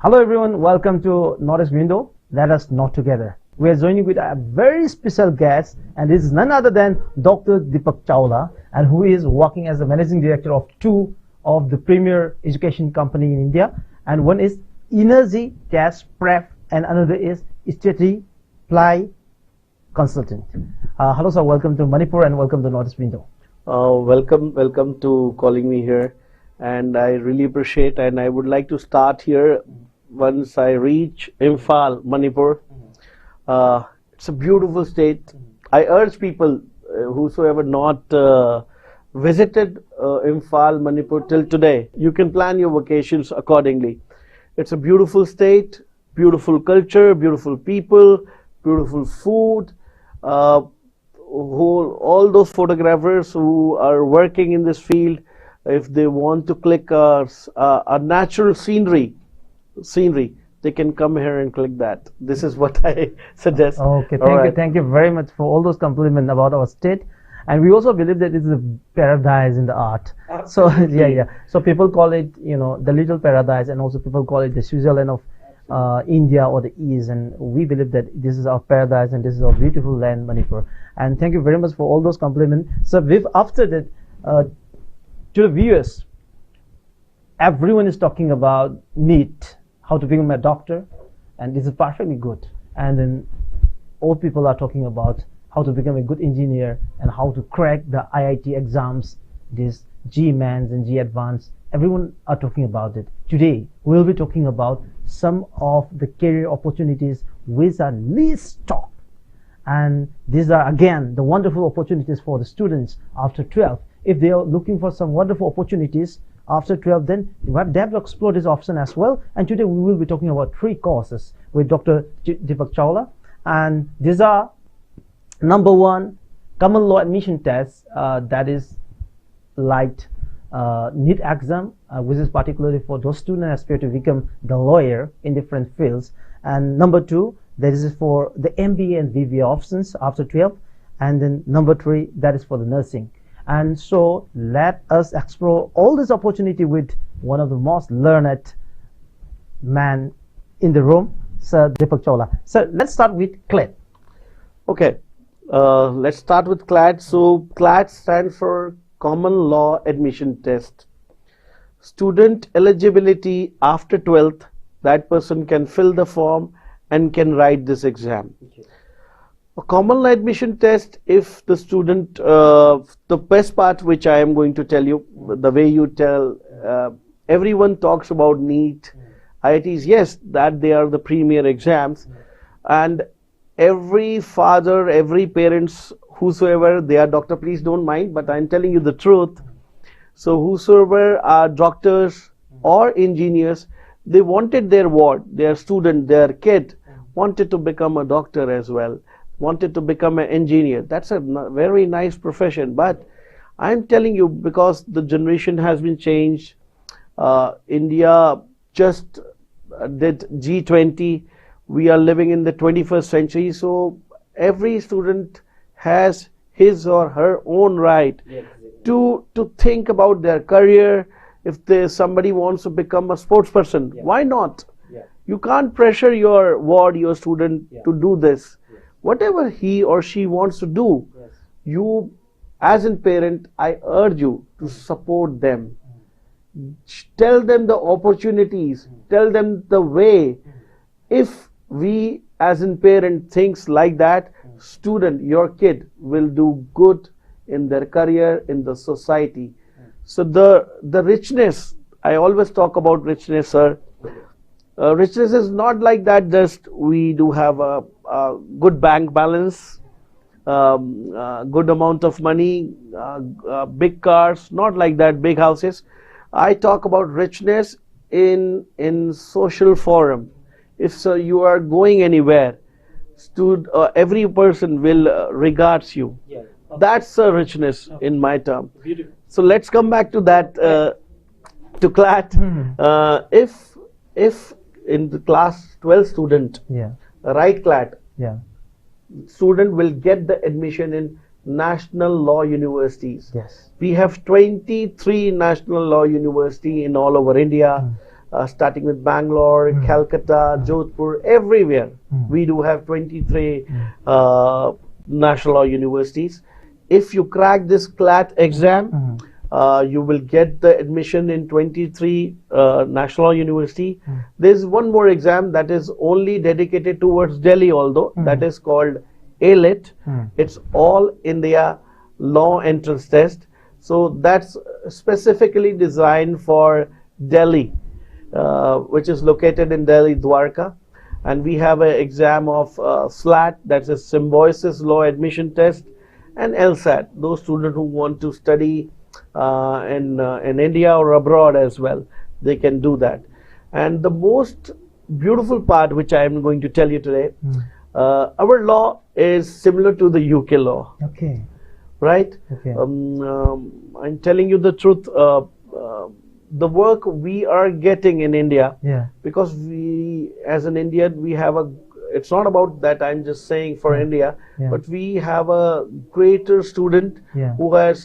Hello everyone, welcome to Northeast Window. Let us not together. We are joining with a very special guest, and this is none other than Dr. DEEPAK Chawla, and who is working as the managing director of two of the premier education company in India, and one is Energy Test Prep, and another is Strategy Ply Consultant. Hello sir, welcome to Manipur and welcome to Northeast Window. Welcome to calling me here, and I really appreciate, and I would like to start here once I reach Imphal, Manipur. It's a beautiful state. I urge people whosoever not visited Imphal, Manipur till today, you can plan your vacations accordingly. It's a beautiful state, beautiful culture, beautiful people, beautiful food. All those photographers who are working in this field, if they want to click a natural scenery, they can come here and click that. This is what I suggest. Okay, Right. thank you very much for all those compliments about our state. And we also believe that it is a paradise in the art. So yeah. So people call it, the little paradise, and also people call it the Switzerland of India or the East. And we believe that this is our paradise and this is our beautiful land, Manipur. And thank you very much for all those compliments. So after that, to the viewers, everyone is talking about NEET, how to become a doctor, and this is perfectly good. And then all people are talking about how to become a good engineer and how to crack the IIT exams, this G-Mans and G-Advanced. Everyone are talking about it. Today, we'll be talking about some of the career opportunities which are least talked. And these are, again, the wonderful opportunities for the students after 12. If they are looking for some wonderful opportunities after 12, then they have to explore this option as well. And today we will be talking about 3 courses with Dr. DEEPAK Chawla. And these are, number 1, common law admission test, that is like NEET exam, which is particularly for those students who aspire to become the lawyer in different fields. And number 2, that is for the MBA and BBA options after 12. And then number 3, that is for the nursing. And so let us explore all this opportunity with one of the most learned man in the room, Sir DEEPAK Chawla. Sir, let's start with CLAD. Okay, let's start with CLAD. So CLAD stands for Common Law Admission Test. Student eligibility after 12th, that person can fill the form and can write this exam. Okay. A common law admission test, if the student, the best part which I am going to tell you, the way you tell, everyone talks about NEET, IITs, yes, that they are the premier exams, and every father, every parents, whosoever, they are doctor, please don't mind, but I'm telling you the truth. So whosoever are doctors or engineers, they wanted their ward, their student, their kid, wanted to become a doctor as well, wanted to become an engineer. That's a very nice profession. But I'm telling you, because the generation has been changed, India just did G20. We are living in the 21st century. So every student has his or her own right to think about their career. If somebody wants to become a sports person, why not? You can't pressure your ward, your student to do this. Whatever he or she wants to do, you as a parent, I urge you to support them. Tell them the opportunities, tell them the way. If we as a parent thinks like that, student, your kid will do good in their career, in the society. So the richness, I always talk about richness, sir. Richness is not like that just we do have a good bank balance, good amount of money, big cars, not like that, big houses. I talk about richness in social forum. If so, you are going anywhere, every person will regards you. That's a richness in my term. Beautiful. So let's come back to that, to CLAT. If in the class 12 student, right CLAT, student will get the admission in national law universities. Yes. We have 23 national law university in all over India. starting with Bangalore, Calcutta, Jodhpur, everywhere. We do have 23 national law universities. If you crack this CLAT exam, you will get the admission in 23 national law university. There's one more exam that is only dedicated towards Delhi, although that is called ALIT. It's All India Law Entrance Test. So that's specifically designed for Delhi, which is located in Delhi, Dwarka. And we have an exam of SLAT, that's a Symbiosis Law Admission Test, and LSAT, those students who want to study in India or abroad as well, they can do that. And the most beautiful part, which I am going to tell you today, our law is similar to the UK law. Okay. Right? Okay. I'm telling you the truth. The work we are getting in India, because we, as an Indian, we have a. It's not about that. I'm just saying for India, but we have a greater student who are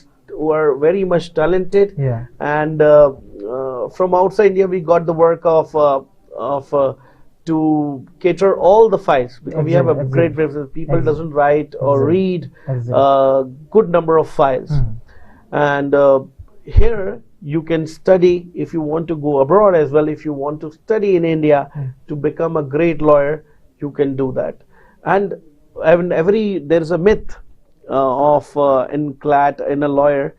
very much talented, and from outside India we got the work of to cater all the files, because we have a great reference. People doesn't write or read a good number of files, and here you can study if you want to go abroad as well. If you want to study in India to become a great lawyer, you can do that. And there is a myth of in CLAT in a lawyer.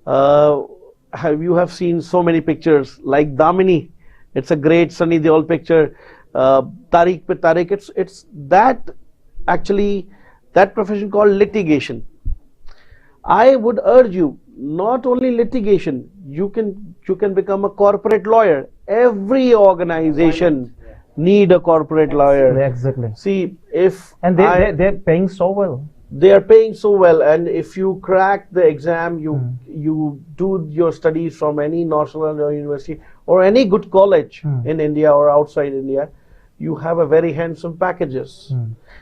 You have seen so many pictures like Damini. It's a great Sunny Deol picture. Tariq pe Tariq. It's that actually that profession called litigation. I would urge you, not only litigation, you can become a corporate lawyer. Every organization need a corporate lawyer. Exactly. See, if they're paying so well. They are paying so well, and if you crack the exam, you do your studies from any national law university or any good college in India or outside India, you have a very handsome packages.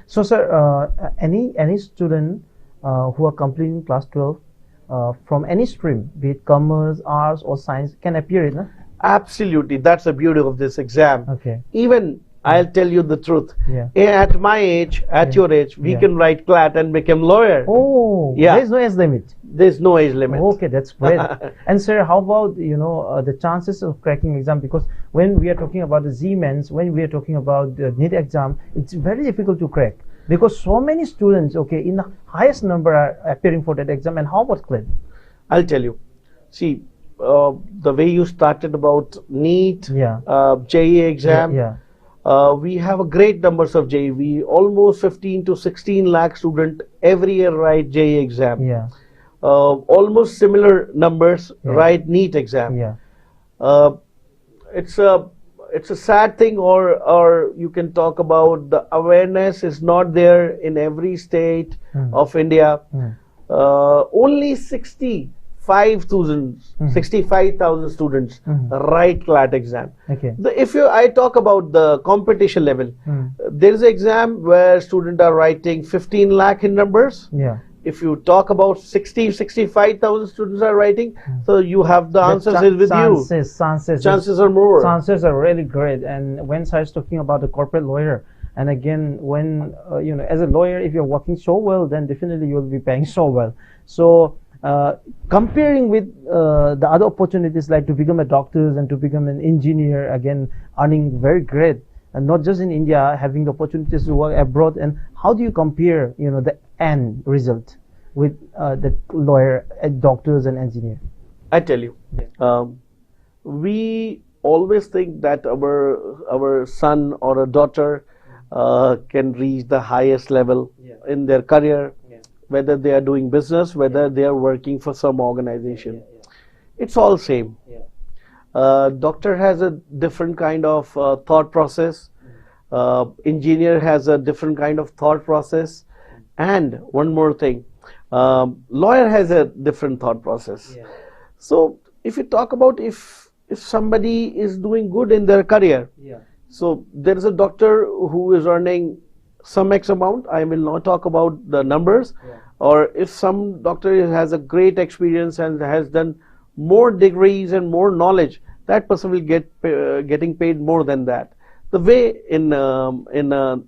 So, sir, any student who are completing class 12 from any stream, be it commerce, arts, or science, can appear in it? Absolutely, that's the beauty of this exam. Okay. Even I'll tell you the truth. At my age, at your age, we can write CLAT and become lawyer. Oh, there's no age limit. There's no age limit. Okay, that's great. And sir, how about the chances of cracking exam? Because when we are talking about the Z-Mens, when we are talking about the NEET exam, it's very difficult to crack because so many students, in the highest number are appearing for that exam. And how about CLAT? I'll tell you. See, the way you started about NEET, JEE exam. We have a great numbers of JEE. We almost 15 to 16 lakh student every year write JEE exam. Almost similar numbers write NEET exam. It's a sad thing, or you can talk about the awareness is not there in every state of India. Only 65,000 students write CLAT exam. If I talk about the competition level, there is an exam where students are writing 15 lakh in numbers. If you talk about 65,000 students are writing, so you have the answers with you. Chances are more. Chances are really great. And when I was talking about the corporate lawyer, and again, when as a lawyer, if you're working so well, then definitely you'll be paying so well. So comparing with the other opportunities like to become a doctor and to become an engineer, again earning very great, and not just in India, having the opportunities to work abroad. And how do you compare the end result with the lawyer, doctors and engineer? I tell you, we always think that our son or a daughter can reach the highest level in their career, whether they are doing business, whether they are working for some organization. It's all same. Doctor has a different kind of thought process. Engineer has a different kind of thought process. And one more thing, lawyer has a different thought process. So if you talk about if somebody is doing good in their career, so there is a doctor who is earning some X amount. I will not talk about the numbers. Or if some doctor has a great experience and has done more degrees and more knowledge, that person will getting paid more than that. The way in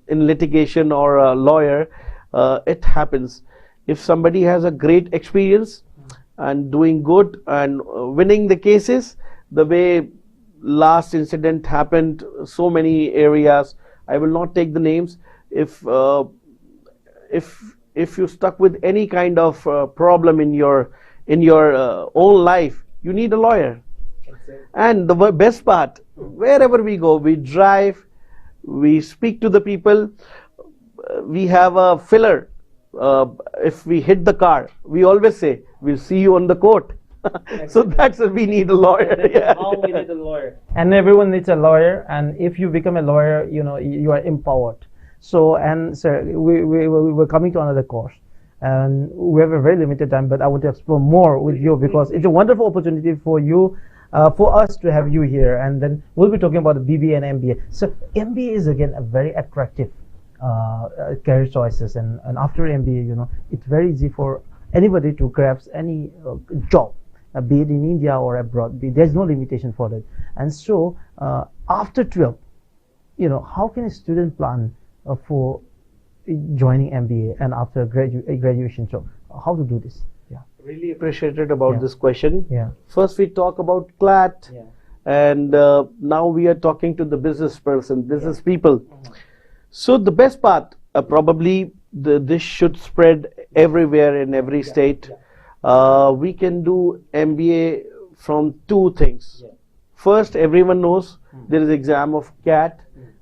litigation or a lawyer, it happens. If somebody has a great experience and doing good and winning the cases, the way last incident happened, so many areas, I will not take the names. If you stuck with any kind of problem in your own life, you need a lawyer. And the best part, wherever we go, we drive, we speak to the people, we have a filler. If we hit the car, we always say, we'll see you on the court. So that's we need a lawyer. Yeah. How we need a lawyer. And everyone needs a lawyer, and if you become a lawyer, you know, you are empowered. So, and sir, we're coming to another course, and we have a very limited time, but I want to explore more with you because it's a wonderful opportunity for you, for us to have you here, and then we'll be talking about the BBA and MBA. So MBA is again a very attractive career choices, and after MBA, you know, it's very easy for anybody to grasp any job, be it in India or abroad. There's no limitation for that. And so after 12, you know, how can a student plan for joining MBA and after graduation? So how to do this? Yeah, really appreciated about this question. Yeah. First we talk about CLAT, and now we are talking to the business people. So the best part, probably this should spread everywhere in every state. We can do MBA from two things. First, everyone knows there is exam of CAT,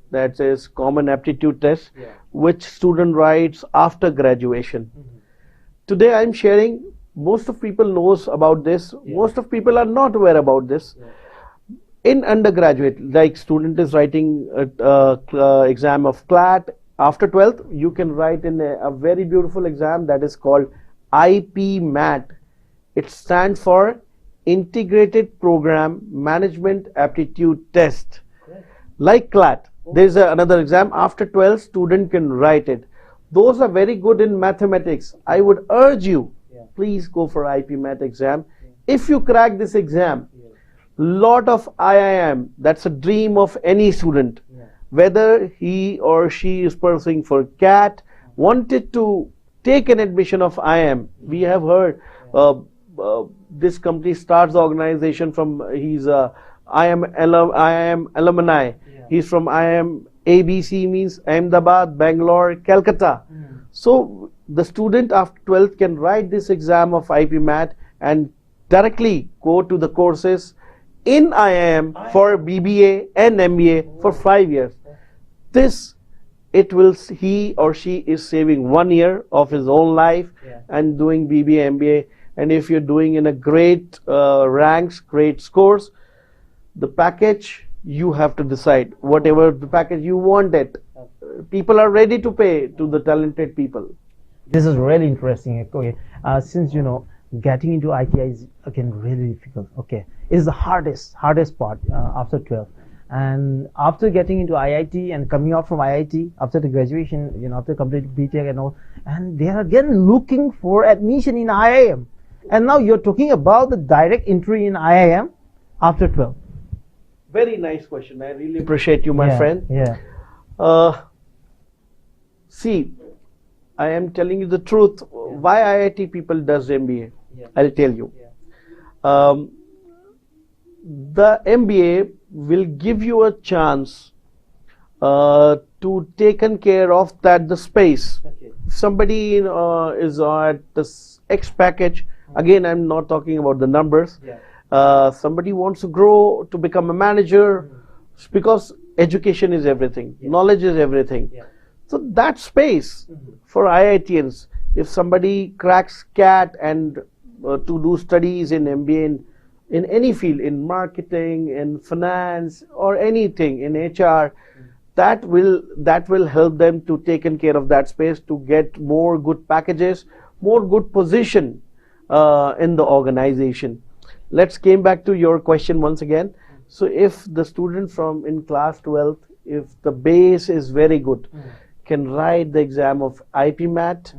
that is Common Aptitude Test, which student writes after graduation. Today I'm sharing, most of people knows about this, most of people are not aware about this. In undergraduate, like student is writing exam of CLAT, after 12th, you can write in a very beautiful exam that is called IPMAT. It stands for Integrated Program Management Aptitude Test. Like CLAT, there is another exam after 12th, student can write it. Those are very good in mathematics. I would urge you, please go for IPMAT exam. If you crack this exam, lot of IIM, that's a dream of any student. Whether he or she is pursuing for CAT, wanted to take an admission of IIM. We have heard this company starts the organization from, he's IIM alumni. He's from IIM ABC, means Ahmedabad, Bangalore, Calcutta. So the student after 12th can write this exam of IPMAT and directly go to the courses in IIM for BBA and MBA for 5 years. This, it will, he or she is saving 1 year of his own life and doing BBA, MBA. And if you're doing in a great ranks, great scores, the package, you have to decide whatever the package you want it. People are ready to pay to the talented people. This is really interesting. Okay, since you know, getting into ITI is again really difficult. Okay, it's the hardest part after 12, and after getting into IIT and coming out from IIT after the graduation, you know, after completing BTech and all, and they are again looking for admission in IIM, and now you're talking about the direct entry in IIM after 12. Very nice question. I really appreciate you, my friend. See, I am telling you the truth. Why IIT people does MBA? I'll tell you. The MBA will give you a chance to taken care of that the space. If somebody is at this X package, again I'm not talking about the numbers. Somebody wants to grow to become a manager, because education is everything, knowledge is everything. So that space for IITians, if somebody cracks CAT and to do studies in MBA in any field, in marketing, in finance, or anything, in HR, that will help them to taken care of that space, to get more good packages, more good position in the organization. Let's came back to your question once again. So if the student from in class 12th, if the base is very good, can write the exam of IPMAT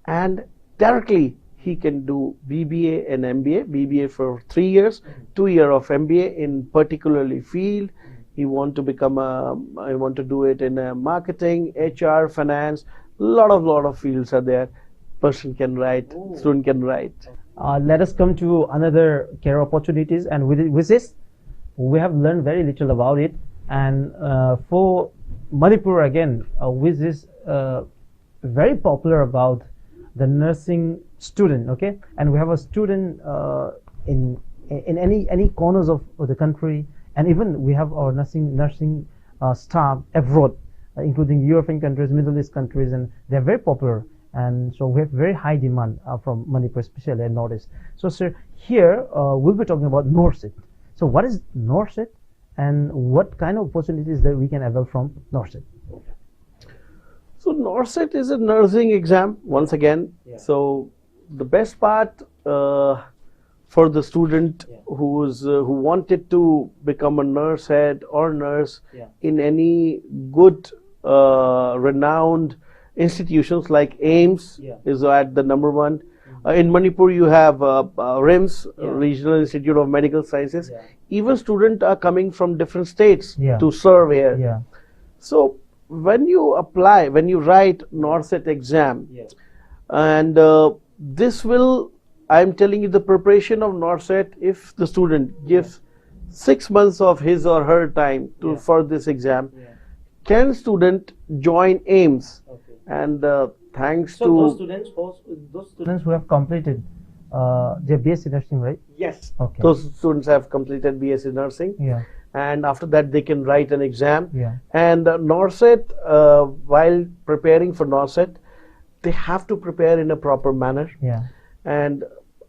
and directly he can do BBA and MBA. BBA for 3 years, 2 years of MBA in particularly field. He want to become I want to do it in marketing, HR, finance. Lot of fields are there. Person can write, student can write. Let us come to another career opportunities, and with this, we have learned very little about it. And for Manipur again, with this very popular about the nursing student, okay, and we have a student in any corners of the country, and even we have our nursing staff abroad, including European countries, Middle East countries, and they're very popular. And so we have very high demand from Manipur, especially in Northeast. So, sir, here we'll be talking about NORCET. So, what is NORCET, and what kind of opportunities that we can avail from NORCET? So, NORCET is a nursing exam once again. Yeah. So, the best part for the student who wanted to become a nurse head or nurse in any good renowned institutions like AIIMS is at the number one. In Manipur, you have RIMS, Regional Institute of Medical Sciences. Even students are coming from different states to serve here. So when you apply, when you write NORCET exam, and this will, I'm telling you, the preparation of NORCET, if the student gives 6 months of his or her time for this exam, can student join AIIMS? And thanks to those students who have completed their BSc nursing, right? Yes. Okay. Those students have completed BSc nursing. Yeah. And after that, they can write an exam. Yeah. And NORCET, while preparing for NORCET, they have to prepare in a proper manner. Yeah. And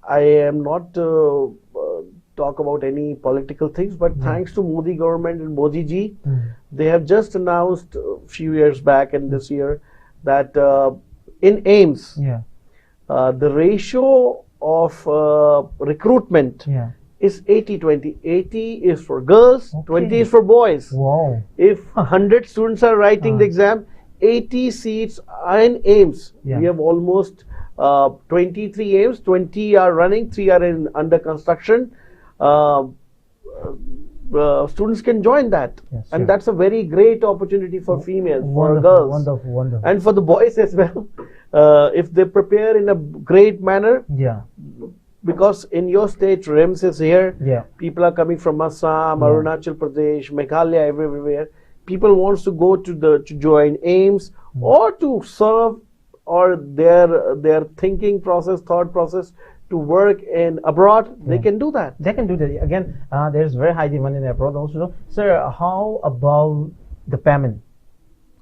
I am not talk about any political things, but thanks to Modi government and Modi ji, they have just announced a few years back and this year that in AIIMS, the ratio of recruitment is 80-20. 80 is for girls, 20 is for boys. Wow. If 100 students are writing the exam, 80 seats are in AIIMS. We have almost 23 AIIMS, 20 are running, 3 are in under construction. Students can join that, and that's a very great opportunity for females, for girls, wonderful. And for the boys as well. If they prepare in a great manner, because in your state, RIMS is here. People are coming from Assam, Arunachal Pradesh, Meghalaya, everywhere. People wants to go to join AIIMS or to serve, or their thinking process, thought process, to work in abroad, they can do that. They can do that. Again, there's very high demand in abroad also. Sir, how about the payment?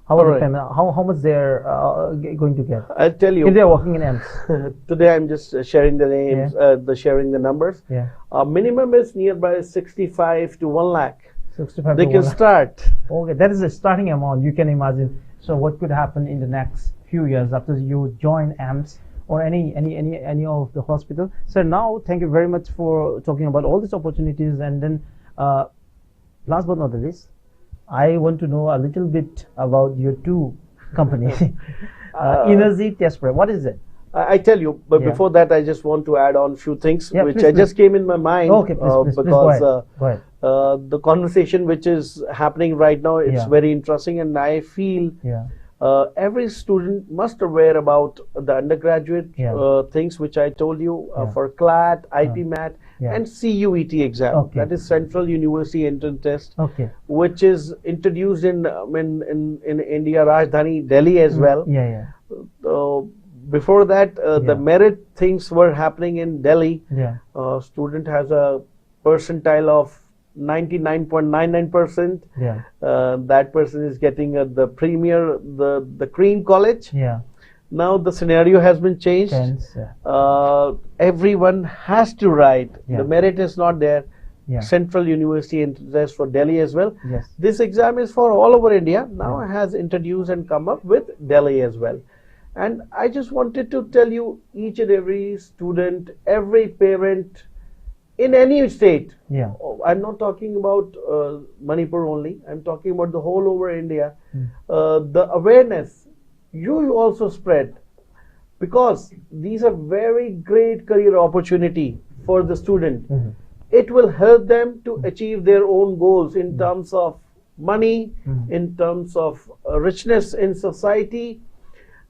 How about the payment? How much they're going to get? I'll tell you. If they're working in AIIMS. Today I'm just sharing the names, sharing the numbers. Minimum is nearby 65 to 1 lakh. 65 they to can 1 lakh. Start. Okay, that is the starting amount. You can imagine. So what could happen in the next few years after you join AIIMS or any of the hospital. So now, thank you very much for talking about all these opportunities. And then, last but not the least, I want to know a little bit about your two companies. Energy Test Prep. What is it? I tell you, but before that, I just want to add on few things which please. just came in my mind. Okay, please, because go ahead. The conversation which is happening right now, it's very interesting, and I feel every student must aware about the undergraduate things which I told you for CLAT, IPMAT, and CUET exam. That is Central University Entrance Test, which is introduced in India, Rajdhani, Delhi as well. Before that, the merit things were happening in Delhi. Student has a percentile of 99.99%. That person is getting the premier, the cream college. Now the scenario has been changed. Everyone has to write. The merit is not there. Central University Entrance Test for Delhi as well. This exam is for all over India. Now has introduced and come up with Delhi as well. And I just wanted to tell you, each and every student, every parent in any state, I'm not talking about Manipur only, I'm talking about the whole over India, the awareness you also spread. because these are very great career opportunity for the student. It will help them to achieve their own goals in terms of money, in terms of richness in society,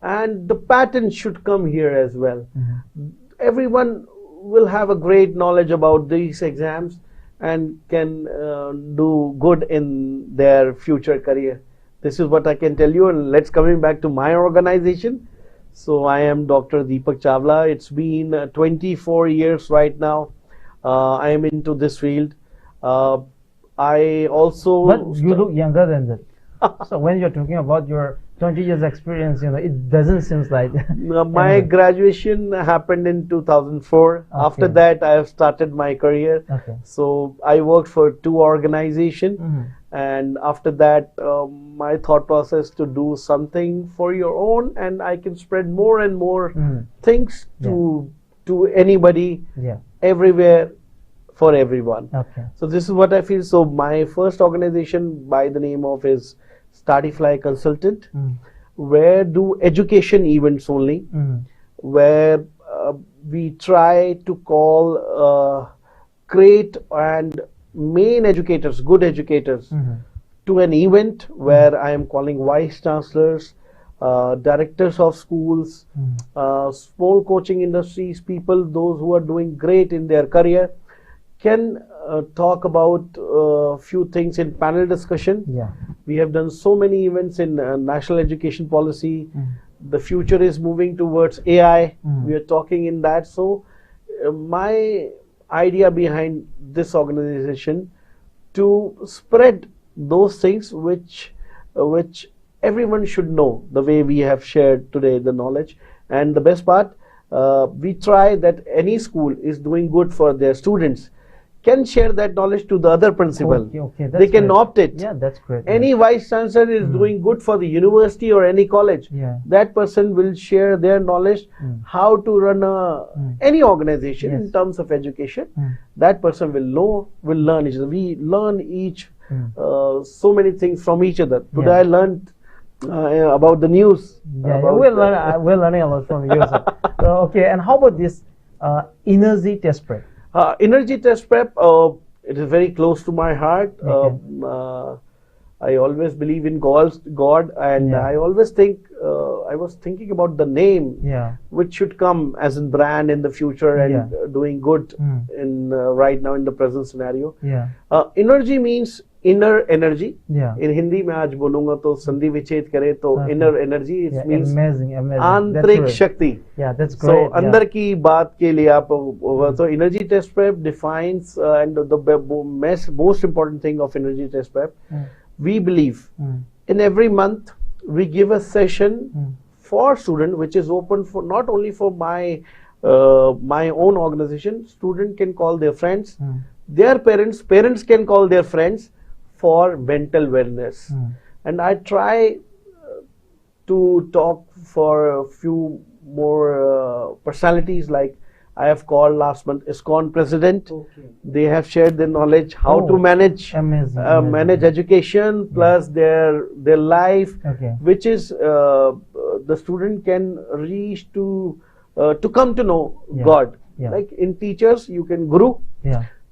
and the pattern should come here as well. Everyone will have a great knowledge about these exams and can do good in their future career. This is what I can tell you. And let's coming back to my organization. So I am Dr. Deepak Chawla. It's been 24 years right now. I am into this field. I also... But you look younger than that. So when you're talking about your 20 years experience, you know, it doesn't seem like... My graduation happened in 2004. After that, I have started my career. So I worked for 2 organizations. And after that, my thought process to do something for your own, and I can spread more and more things to anybody, everywhere, for everyone. So this is what I feel. So my first organization by the name of is Studyfly Consultant, where do education events only, where we try to call great and main educators, good educators, to an event where I am calling vice chancellors, directors of schools, small coaching industries, people, those who are doing great in their career, can talk about few things in panel discussion. We have done so many events in national education policy. The future is moving towards AI. We are talking in that. So my idea behind this organization to spread those things which everyone should know, the way we have shared today the knowledge. And the best part, we try that any school is doing good for their students can share that knowledge to the other principal. They can opt it. That's great. Any vice chancellor is doing good for the university or any college. That person will share their knowledge how to run any organization in terms of education. That person will learn each other. We learn each so many things from each other. Today I learned about the news. We're learning a lot from you. Okay, and how about this energy test prep? Energy test prep, it is very close to my heart. I always believe in God, and I always think, I was thinking about the name, which should come as a brand in the future and doing good in right now in the present scenario. Energy means inner energy. In Hindi में आज बोलूँगा तो संधि विच्छेद करे तो inner energy, it means आंतरिक शक्ति. That's great. So अंदर की बात के लिए आप तो energy test prep defines and the most important thing of energy test prep. We believe in every month we give a session for student which is open for not only for my own organization. Student can call their friends, their parents can call their friends for mental wellness. And I try to talk for a few more personalities, like I have called last month 𝐊𝐍𝐻𝐿 president. They have shared their knowledge how to manage manage education plus their life, which is the student can reach to come to know God. Like in teachers you can guru.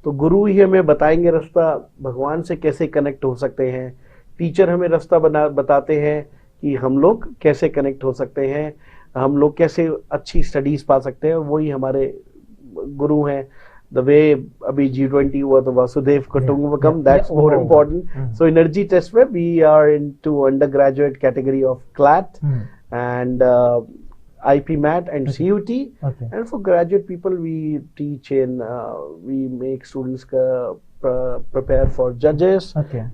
तो गुरु ही हमें बताएंगे रास्ता भगवान से कैसे connect हो सकते हैं. टीचर हमें रास्ता बताते हैं कि हम लोग कैसे कनेक्ट हो सकते हैं, हम लोग कैसे अच्छी स्टडीज पा सकते हैं. वही हमारे गुरु हैं. The way अभी G20 हुआ तो Vasudev कुटुंबकम, that's more important. So energy test में we are into undergraduate category of CLAT and IPMAT and CUT, and for graduate people we teach in we make students prepare for judges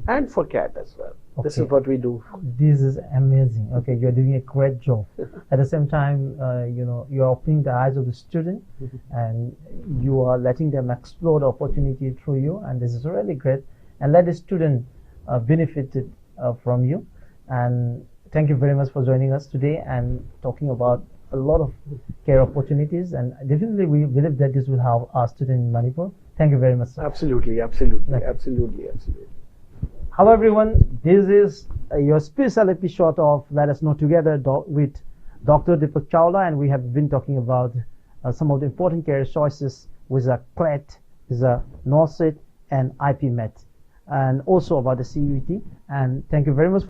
and for CAT as well. This is what we do. This is amazing. Okay, you're doing a great job. At the same time, you know, you're opening the eyes of the student and you are letting them explore the opportunity through you, and this is really great, and let the student benefited from you. And thank you very much for joining us today and talking about a lot of care opportunities, and definitely we believe that this will help our students in Manipur. Thank you very much, sir. Absolutely. Hello everyone, this is your special episode of Let Us Know Together with Dr. Deepak Chawla, and we have been talking about some of the important career choices with a CLET, with a NOSIT, and IP Met, and also about the CUET. And thank you very much